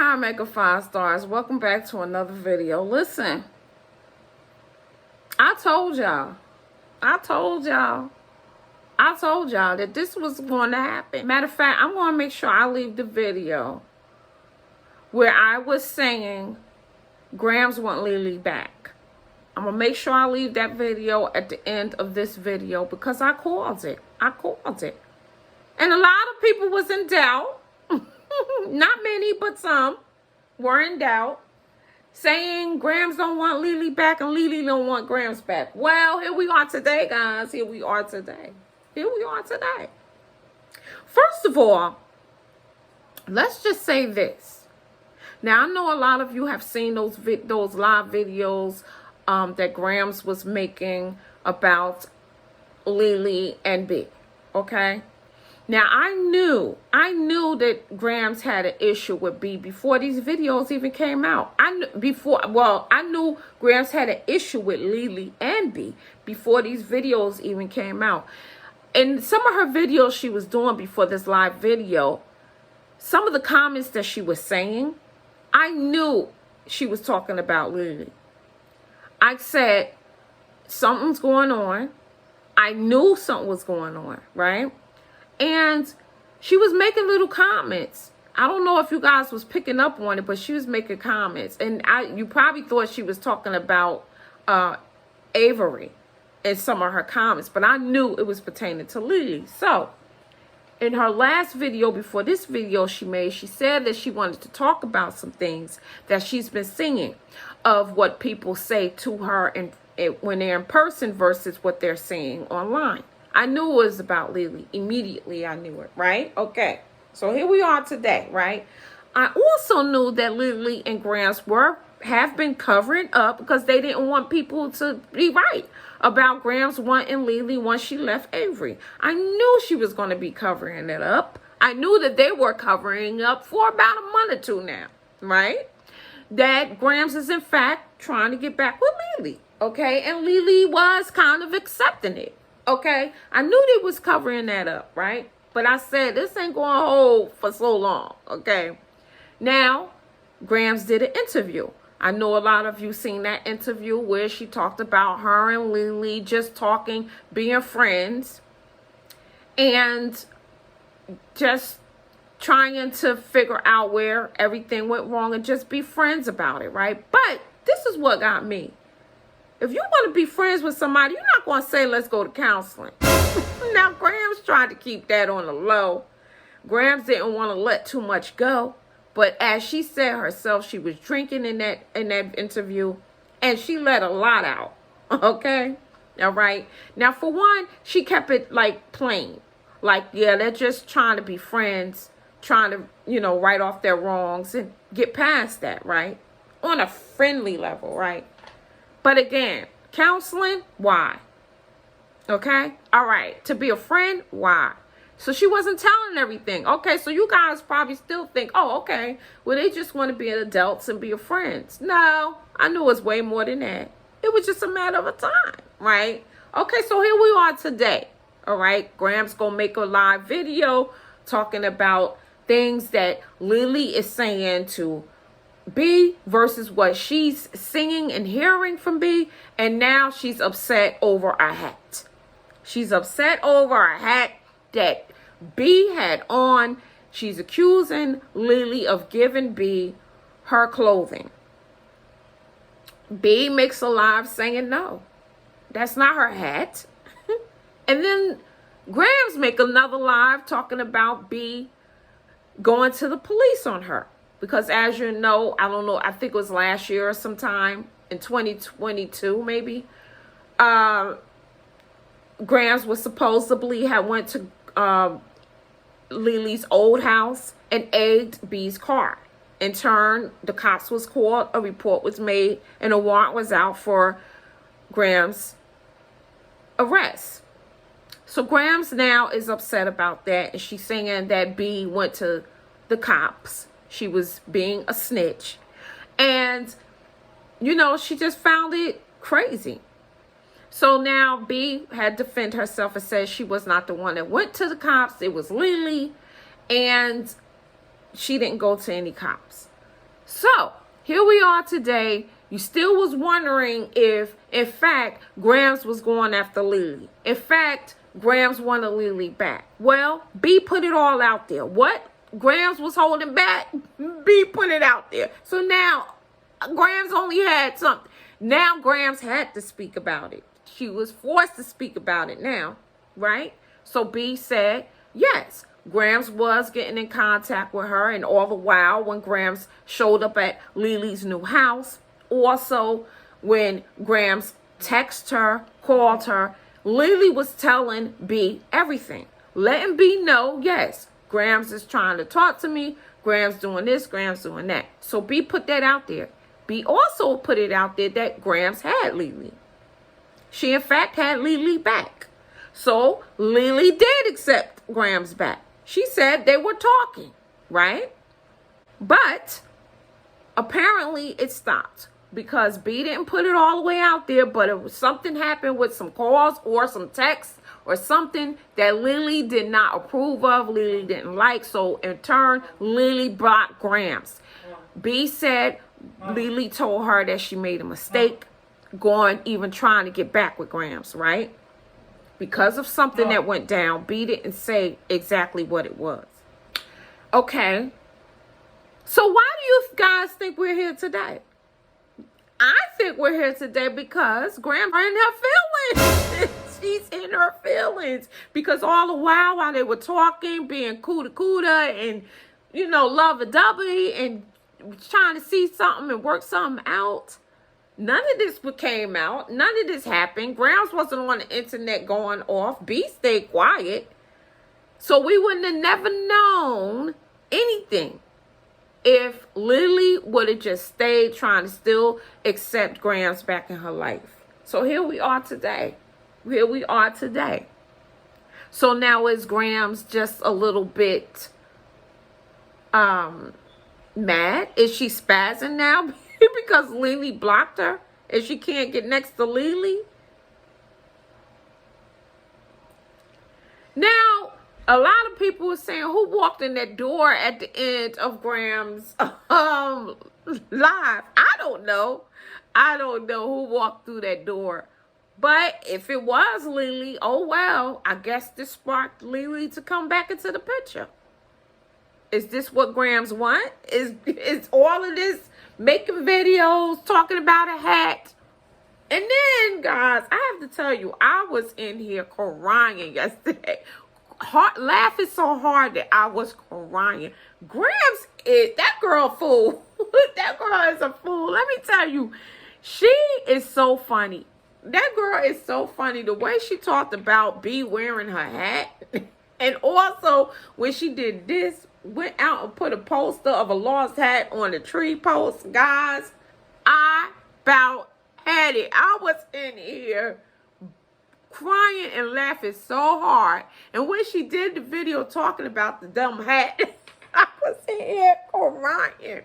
Hi, Mega 5 Stars. Welcome back to another video. Listen, I told y'all that this was going to happen. Matter of fact, I'm going to make sure I leave the video where I was saying Gramz want LeeLee back. I'm going to make sure I leave that video at the end of this video because I called it. And a lot of people was in doubt. Not many, but some were in doubt, saying Gramz don't want LeeLee back and LeeLee don't want Gramz back. Well, here we are today, guys. Here we are today. First of all, let's just say this. Now, I know a lot of you have seen those live videos that Gramz was making about LeeLee and B, okay? Now, I knew that Gramz had an issue with B before these videos even came out. I knew Gramz had an issue with LeeLee and B before these videos even came out. And some of her videos she was doing before this live video, some of the comments that she was saying, I knew she was talking about LeeLee. I said, something's going on. I knew something was going on, right? And she was making little comments. I don't know if you guys was picking up on it, but she was making comments. And you probably thought she was talking about Avery in some of her comments. But I knew it was pertaining to LeeLee. So, in her last video before this video she made, she said that she wanted to talk about some things that she's been seeing of what people say to her when they're in person versus what they're saying online. I knew it was about LeeLee. Immediately, I knew it, right? Okay, so here we are today, right? I also knew that LeeLee and Gramz have been covering up because they didn't want people to be right about Gramz wanting LeeLee once she left Avery. I knew she was going to be covering it up. I knew that they were covering up for about a month or two now, right? That Gramz is, in fact, trying to get back with LeeLee, okay? And LeeLee was kind of accepting it. Okay, I knew they was covering that up, right? But I said, this ain't going to hold for so long, okay? Now, Gramz did an interview. I know a lot of you seen that interview where she talked about her and LeeLee just talking, being friends, and just trying to figure out where everything went wrong and just be friends about it, right? But this is what got me. If you want to be friends with somebody, you're not going to say, let's go to counseling. Now, Gramz tried to keep that on the low. Gramz didn't want to let too much go. But as she said herself, she was drinking in that interview, and she let a lot out. Okay? All right? Now, for one, she kept it, like, plain. Like, yeah, they're just trying to be friends, trying to, write off their wrongs and get past that, right? On a friendly level, right? But again, counseling, why? Okay? All right. To be a friend, why? So she wasn't telling everything. Okay, so you guys probably still think, oh, okay, well, they just want to be adults and be friends. No, I knew it was way more than that. It was just a matter of time, right? Okay, so here we are today. All right, Gramz gonna make a live video talking about things that LeeLee is saying to B versus what she's seeing and hearing from B, and now she's upset over a hat. She's upset over a hat that B had on. She's accusing LeeLee of giving B her clothing. B makes a live saying no, that's not her hat. And then Gramz make another live talking about B going to the police on her. Because as you know, I don't know, I think it was last year or sometime in 2022 maybe, Gramz was supposedly had went to LeeLee's old house and egged B's car. In turn, the cops was called, a report was made, and a warrant was out for Gramz' arrest. So Gramz now is upset about that, and she's saying that B went to the cops. She was being a snitch. And, she just found it crazy. So now B had to defend herself and said she was not the one that went to the cops. It was LeeLee. And she didn't go to any cops. So here we are today. You still was wondering if, in fact, Gramz was going after LeeLee. In fact, Gramz wanted LeeLee back. Well, B put it all out there. What Gramz was holding back, B put it out there. So now Gramz only had something. Now Gramz had to speak about it. She was forced to speak about it now, right? So B said, yes, Gramz was getting in contact with her, and all the while when Gramz showed up at LeeLee's new house, also when Gramz texted her, called her, LeeLee was telling B everything, letting B know, yes, Gramz is trying to talk to me, Gramz doing this, Gramz doing that. So B put that out there. B also put it out there that Gramz had LeeLee. She, in fact, had LeeLee back. So LeeLee did accept Gramz back. She said they were talking, right? But apparently it stopped because B didn't put it all the way out there, but it was something happened with some calls or some texts or something that LeeLee did not approve of, LeeLee didn't like. So in turn, LeeLee blocked Gramz. B said LeeLee told her that she made a mistake even trying to get back with Gramz, right? Because of something that went down, B didn't say exactly what it was. Okay. So why do you guys think we're here today? I think we're here today because Gramz are in her feelings. She's in her feelings. Because all the while they were talking, being cuda and, you know, lovey-dovey and trying to see something and work something out, none of this came out. None of this happened. Gramz wasn't on the internet going off. B stayed quiet. So we wouldn't have never known anything if LeeLee would have just stayed trying to still accept Gramz back in her life. So here we are today. Here we are today. So now is Gramz just a little bit mad? Is she spazzing now because LeeLee blocked her and she can't get next to LeeLee? Now, a lot of people were saying, who walked in that door at the end of Gramz live? I don't know. I don't know who walked through that door. But if it was LeeLee, oh well, I guess this sparked LeeLee to come back into the picture. Is this what Gramz want? Is all of this making videos, talking about a hat? And then, guys, I have to tell you, I was in here crying yesterday. Laughing so hard that I was crying. Gramz is, that girl fool. That girl is a fool. Let me tell you, she is so funny. That girl is so funny. The way she talked about B wearing her hat. And also, when she did this, went out and put a poster of a lost hat on the tree post. Guys, I about had it. I was in here crying and laughing so hard. And when she did the video talking about the dumb hat, I was in here crying.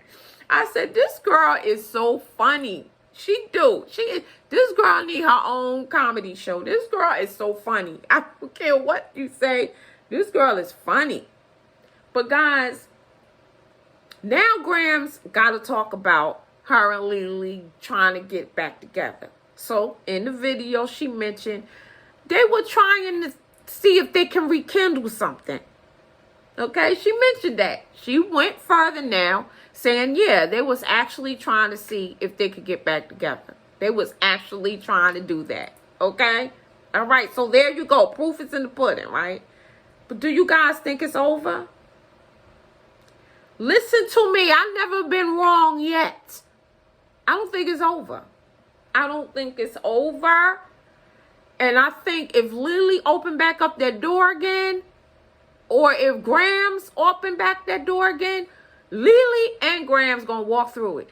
I said, this girl is so funny. This girl need her own comedy show. This girl is so funny. I don't care what you say. This girl is funny. But guys, now Gramz got to talk about her and LeeLee trying to get back together. So in the video, she mentioned they were trying to see if they can rekindle something. Okay, she mentioned that. She went further now, saying, yeah, they was actually trying to see if they could get back together. They was actually trying to do that. Okay? All right, so there you go. Proof is in the pudding, right? But do you guys think it's over? Listen to me. I've never been wrong yet. I don't think it's over. I don't think it's over. And I think if LeeLee opened back up that door again, or if Gramz opened back that door again, LeeLee and Gramz gonna walk through it.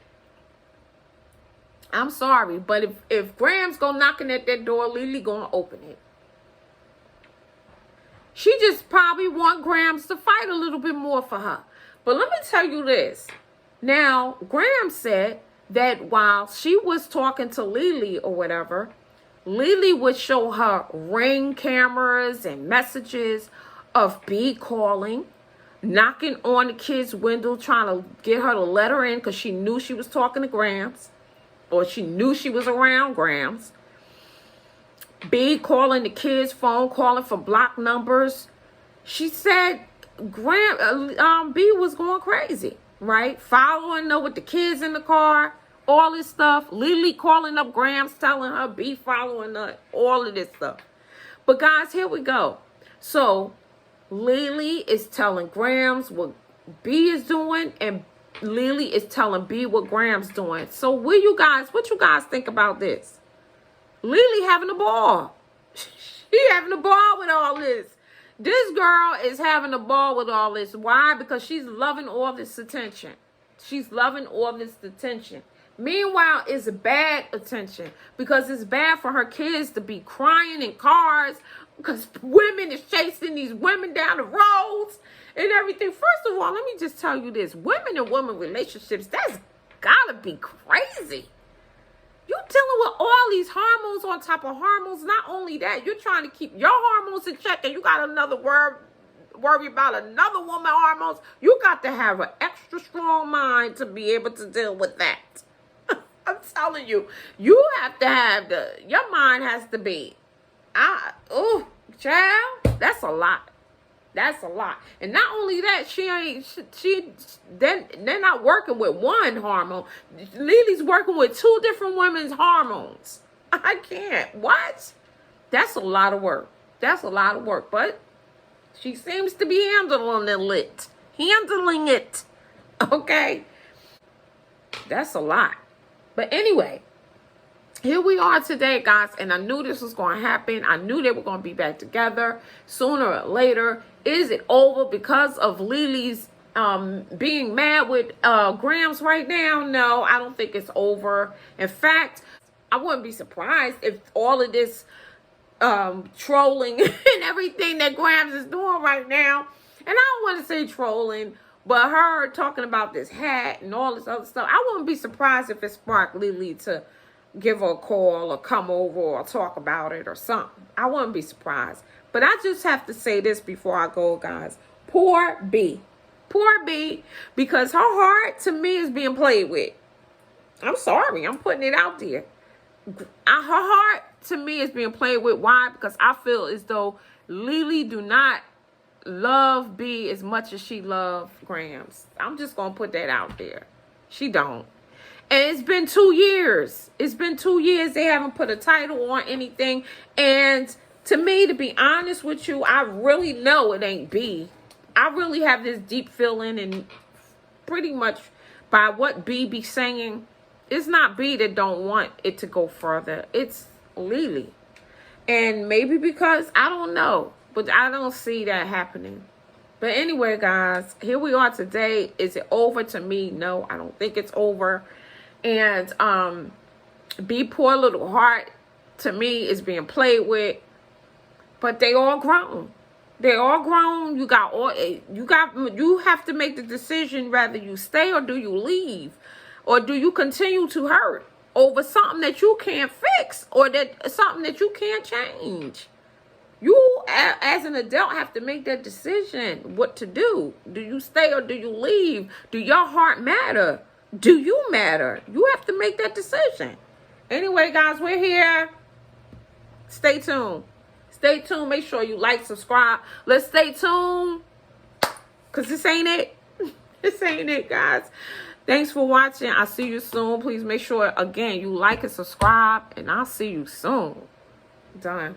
I'm sorry, but if Gramz go knocking at that door, LeeLee gonna open it. She just probably want Gramz to fight a little bit more for her. But let me tell you this. Now, Gramz said that while she was talking to LeeLee or whatever, LeeLee would show her Ring cameras and messages of B calling, knocking on the kid's window, trying to get her to let her in because she knew she was talking to Gramz, or she knew she was around Gramz. B, calling the kid's phone, calling for block numbers. She said B was going crazy, right? Following her with the kids in the car, all this stuff. LeeLee calling up Gramz, telling her B following her, all of this stuff. But guys, here we go. So LeeLee is telling Gramz what B is doing, and LeeLee is telling B what Gramz doing. So what you guys think about this? LeeLee having a ball. She having a ball with all this. This girl is having a ball with all this. Why? Because she's loving all this attention. She's loving all this attention. Meanwhile, it's bad attention because it's bad for her kids to be crying in cars because women is chasing these women down the roads and everything. First of all, let me just tell you this. Women and women relationships, that's gotta be crazy. You're dealing with all these hormones on top of hormones. Not only that, you're trying to keep your hormones in check, and you got another worry about another woman's hormones. You got to have an extra strong mind to be able to deal with that. I'm telling you, you have to have your mind has to be, child, that's a lot. That's a lot. And not only that, they're not working with one hormone. LeeLee's working with 2 different women's hormones. I can't. What? That's a lot of work. That's a lot of work. But she seems to be handling it. Handling it. Okay? That's a lot. But anyway, here we are today, guys, and I knew this was going to happen. I knew they were going to be back together sooner or later. Is it over because of LeeLee's being mad with Gramz right now? No, I don't think it's over. In fact, I wouldn't be surprised if all of this trolling and everything that Gramz is doing right now, and I don't want to say trolling, but her talking about this hat and all this other stuff, I wouldn't be surprised if it sparked LeeLee to give her a call or come over or talk about it or something. I wouldn't be surprised. But I just have to say this before I go, guys. Poor B. Poor B. Because her heart, to me, is being played with. I'm sorry. I'm putting it out there. Her heart, to me, is being played with. Why? Because I feel as though LeeLee do not love B as much as she loves Gramz. I'm just going to put that out there. She don't. And it's been 2 years. It's been 2 years. They haven't put a title on anything. And to me, to be honest with you, I really know it ain't B. I really have this deep feeling, and pretty much by what B be saying, it's not B that don't want it to go further. It's LeeLee. And maybe because, I don't know, but I don't see that happening. But anyway, guys, here we are today. Is it over? To me, no, I don't think it's over. And B poor little heart, to me, is being played with. But they all grown. They all grown. You have to make the decision whether you stay or do you leave, or do you continue to hurt over something that you can't fix or something that you can't change. You, as an adult, have to make that decision what to do. Do you stay or do you leave? Do your heart matter? Do you matter? You have to make that decision. Anyway, guys, we're here. Stay tuned. Stay tuned. Make sure you like, subscribe. Let's stay tuned. Because this ain't it. This ain't it, guys. Thanks for watching. I'll see you soon. Please make sure, again, you like and subscribe. And I'll see you soon. Done.